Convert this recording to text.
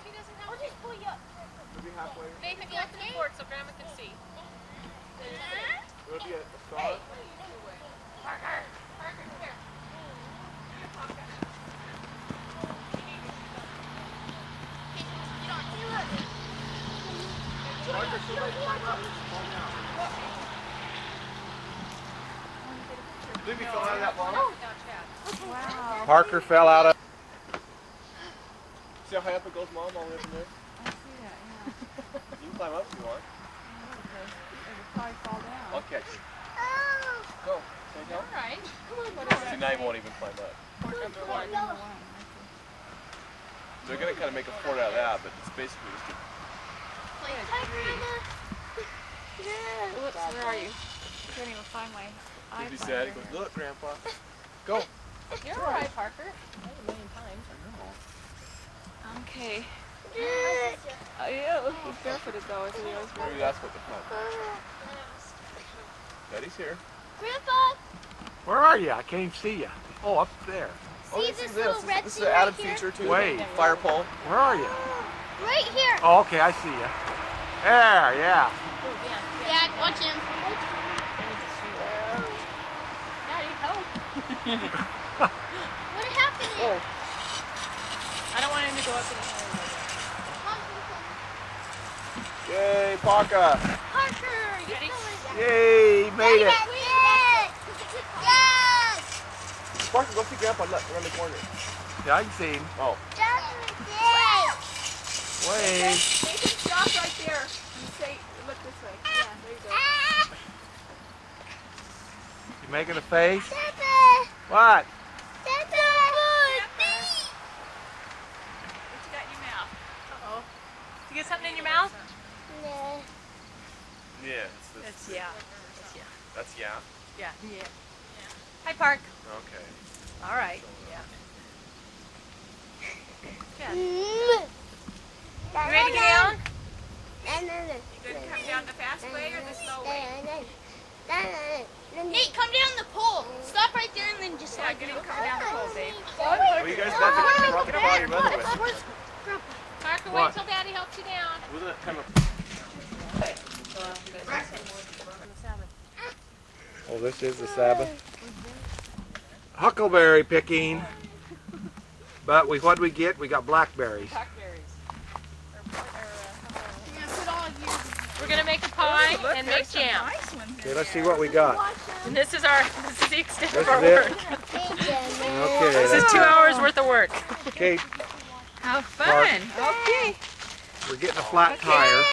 he doesn't have I'll just pull you up. We'll be halfway. Nathan, go to the board so Grandma can see. Will it be a star? Parker! Parker, come here. Parker, somebody climb up. Fall down. Did he fall out of that bottle? Wow. Parker fell out of. See how high up it goes, Mom, all the way up in there? I see that, yeah. You can climb up if you want. Okay. It would probably fall down. I'll catch you. Go. Say go. All right. See, now you won't even climb up. Number one. They're going to kind of make a fort out of that, but it's basically just a... Whoops, where are you? I can't even find my He said, he goes, look, Grandpa. Go. You're all right, Parker. That was a million times. I know. Okay. Yeah, he's barefooted though. Is he always Maybe that's what the fun. Daddy's here. Grandpa, Where are you? I can't even see you. Oh, up there. Oh, see this little red This is thing an right added here? feature too. Wait. Fire pole. Where are you? Right here. Oh, okay, I see you. There, yeah. Dad, watch him. Daddy, help. What happened here? I don't want him to go up in the air. Yay, Parker. Parker, you Ready? Yay, made it. Yes! Yes! Parker, go see Grandpa around the corner. Yeah, I can see him. Oh. Wait. Nathan, stop right there and say, look this way. Yeah, there you go. You making a face? Papa! What? Papa! What you got in your mouth? Uh-oh. Did you get something in your mouth? No. Yeah. That's yeah. That's yeah. That's yeah. Yeah. Yeah. Hi, Park. Okay. All right. Yeah. Good. You You ready to get down? Good, come down the fast way or the slow way? Nate, come down the pole. Stop right there and then just Yeah, get him coming down the pole, Dave. Well, you guys let the rock the body run with it. Parker, What? wait till Daddy helps you down. Wasn't it kind of... Oh, this is the Sabbath. Huckleberry picking. But what did we get? We got blackberries. Blackberries. We're gonna make a pie and make There's some jam. nice ones in Okay, let's see there. what we got. And this is the extent This of our is it? work. Okay. This is 2 hours worth of work. Okay, How fun. Okay. we're getting a flat tire.